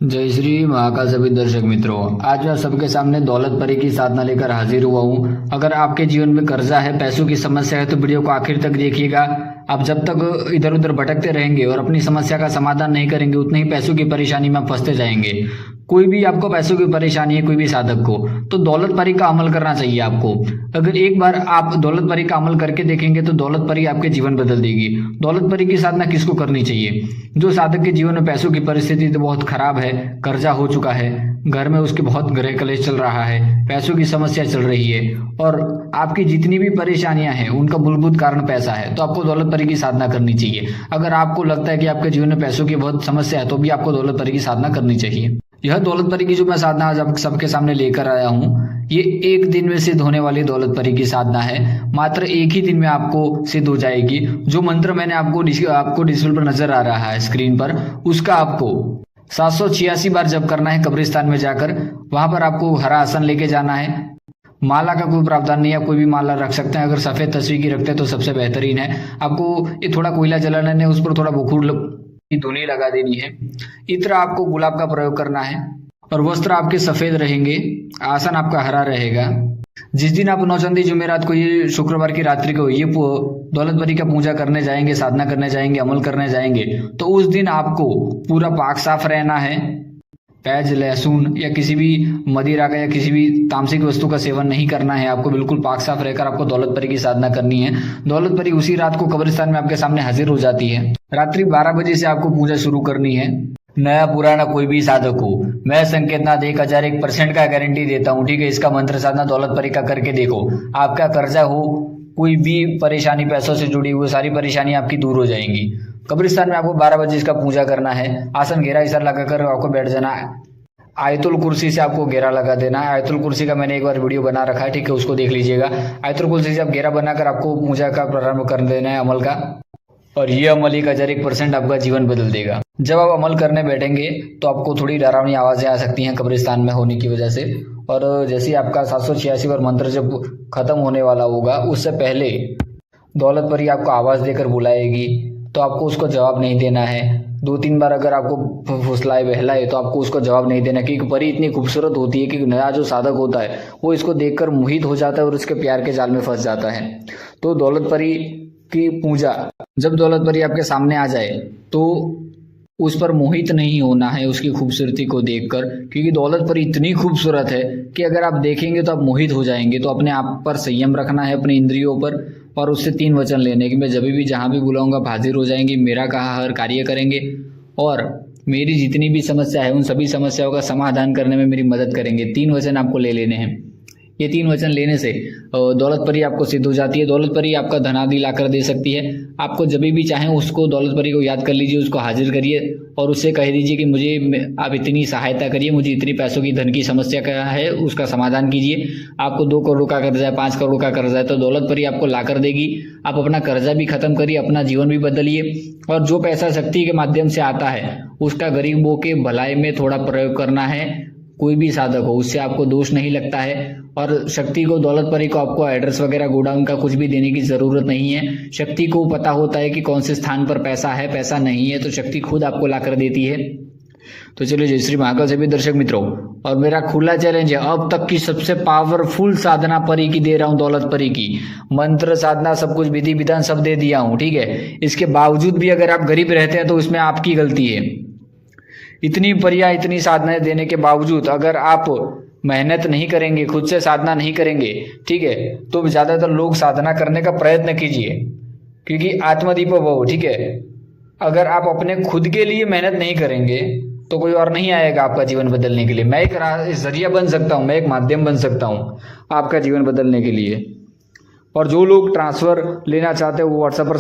जय श्री महाकाल सभी दर्शक मित्रों, आज मैं सबके सामने दौलत परी की साधना लेकर हाजिर हुआ हूँ। अगर आपके जीवन में कर्जा है, पैसों की समस्या है तो वीडियो को आखिर तक देखिएगा। आप जब तक इधर उधर भटकते रहेंगे और अपनी समस्या का समाधान नहीं करेंगे, उतने ही पैसों की परेशानी में फंसते जाएंगे। कोई भी आपको पैसों की परेशानी है, कोई भी साधक को, तो दौलत परी का अमल करना चाहिए आपको। अगर एक बार आप दौलत परी का अमल करके देखेंगे तो दौलत परी आपके जीवन बदल देगी। दौलत परी की साधना किसको करनी चाहिए? जो साधक के जीवन में पैसों की परिस्थिति तो बहुत खराब है, कर्जा हो चुका है, घर में उसके बहुत गृह कलेश चल रहा है, पैसों की समस्या चल रही है और आपकी जितनी भी परेशानियां हैं उनका मूलभूत कारण पैसा है, तो आपको दौलत परी की साधना करनी चाहिए। अगर आपको लगता है कि आपके जीवन में पैसों की बहुत समस्या है तो भी आपको दौलत परी की साधना करनी चाहिए। यह दौलत परी की जो मैं साधना आज आप सबके सामने लेकर आया हूँ, ये एक दिन में सिद्ध होने वाली दौलत परी की साधना है। मात्र एक ही दिन में आपको सिद्ध हो जाएगी। जो मंत्र मैंने आपको डिस्प्ले पर नजर आ रहा है स्क्रीन पर, उसका आपको 786 बार जप करना है कब्रिस्तान में जाकर। वहां पर आपको हरा आसन लेके जाना है। माला का कोई प्रावधान नहीं है, कोई भी माला रख सकते हैं। अगर सफेद तस्वीर की रखते हैं तो सबसे बेहतरीन है। आपको ये थोड़ा कोयला जलाना है, उस पर थोड़ा बखूर की धुनी लगा देनी है। इत्र आपको गुलाब का प्रयोग करना है और वस्त्र आपके सफेद रहेंगे। आसन आपका हरा रहेगा। जिस दिन आप नौचंदी जुमेरात को, ये शुक्रवार की रात्रि को, ये दौलत परी का पूजा करने जाएंगे, साधना करने जाएंगे, अमल करने जाएंगे, तो उस दिन आपको पूरा पाक साफ रहना है। प्याज, लहसुन या किसी भी मदिरा का या किसी भी तामसिक वस्तु का सेवन नहीं करना है। आपको बिल्कुल पाक साफ रहकर आपको दौलत परी की साधना करनी है। दौलत परी उसी रात को कब्रिस्तान में आपके सामने हाजिर हो जाती है। रात्रि 12 बजे से आपको पूजा शुरू करनी है। नया पुराना कोई भी साधक हो, मैं संकेतनाथ 1001% का गारंटी देता हूँ, ठीक है। इसका मंत्र साधना दौलत परी का करके देखो। आपका कर्जा हो, कोई भी परेशानी पैसों से जुड़ी हुई, सारी परेशानी आपकी दूर हो जाएंगी। कब्रिस्तान में आपको 12 बजे इसका पूजा करना है। आसन घेरा इसा लगाकर आपको बैठ जाना है। आयतुल कुर्सी से आपको घेरा लगा देना है। आयतुल कुर्सी का मैंने एक बार वीडियो बना रखा है, ठीक है, उसको देख लीजिएगा। आयतुल कुर्सी से आप घेरा बनाकर आपको पूजा का प्रारंभ कर देना है, अमल का। और ये अमल 1001% आपका जीवन बदल देगा। जब आप अमल करने बैठेंगे तो आपको थोड़ी डरावनी आवाजें आ सकती हैं कब्रिस्तान में होने की वजह से। और जैसे ही आपका 786 बार मंत्र जब खत्म होने वाला होगा, उससे पहले दौलत परी आपको आवाज देकर बुलाएगी, तो आपको उसको जवाब नहीं देना है। 2-3 बार अगर आपको फुसलाए बहलाए तो आपको उसको जवाब नहीं देना, क्योंकि परी इतनी खूबसूरत होती है कि नया जो साधक होता है वो इसको देखकर मोहित हो जाता है और उसके प्यार के जाल में फंस जाता है। तो दौलत परी की पूजा, जब दौलत परी आपके सामने आ जाए तो उस पर मोहित नहीं होना है उसकी खूबसूरती को देखकर, क्योंकि दौलत परी इतनी खूबसूरत है कि अगर आप देखेंगे तो आप मोहित हो जाएंगे। तो अपने आप पर संयम रखना है, अपनी इंद्रियों पर, और उससे 3 वचन लेने कि मैं जब भी जहां भी बुलाऊंगा आप हाजिर हो जाएंगे, मेरा कहा हर कार्य करेंगे और मेरी जितनी भी समस्या है उन सभी समस्याओं का समाधान करने में मेरी मदद करेंगे। 3 वचन आपको ले लेने हैं। ये 3 वचन लेने से दौलत परी आपको सिद्ध हो जाती है। दौलत परी आपका धनादि लाकर दे सकती है। आपको जब भी चाहें उसको, दौलत परी को याद कर लीजिए, उसको हाजिर करिए और उससे कह दीजिए कि मुझे आप इतनी सहायता करिए, मुझे इतनी पैसों की, धन की समस्या क्या है उसका समाधान कीजिए। आपको 2 करोड़ का कर्जा है, 5 करोड़ का कर्जा है, तो दौलत परी आपको ला कर देगी। आप अपना कर्जा भी खत्म करिए, अपना जीवन भी बदलिए। और जो पैसा शक्ति के माध्यम से आता है उसका गरीबों के भलाई में थोड़ा प्रयोग करना है। कोई भी साधक हो, उससे आपको दोष नहीं लगता है। और शक्ति को, दौलत परी को आपको एड्रेस वगैरह, गोडाउन का कुछ भी देने की जरूरत नहीं है। शक्ति को पता होता है कि कौन से स्थान पर पैसा है, पैसा नहीं है, तो शक्ति खुद आपको ला कर देती है। तो चलिए, जय श्री महाकाल सभी दर्शक मित्रों, और मेरा खुला चैलेंज है, अब तक की सबसे पावरफुल साधना परी की दे रहा हूं, दौलत परी की। मंत्र, साधना, सब कुछ, विधि विधान सब दे दिया हूं, ठीक है। इसके बावजूद भी अगर आप गरीब रहते हैं तो इसमें आपकी गलती है। इतनी परियां, इतनी साधनाएं देने के बावजूद अगर आप मेहनत नहीं करेंगे, खुद से साधना नहीं करेंगे, ठीक है, तो ज्यादातर लोग साधना करने का प्रयत्न कीजिए, क्योंकि आत्मदीपो भव, ठीक है। अगर आप अपने खुद के लिए मेहनत नहीं करेंगे तो कोई और नहीं आएगा आपका जीवन बदलने के लिए। मैं एक जरिया बन सकता हूं, मैं एक माध्यम बन सकता हूं आपका जीवन बदलने के लिए। और जो लोग ट्रांसफर लेना चाहते हैं वो व्हाट्सएप पर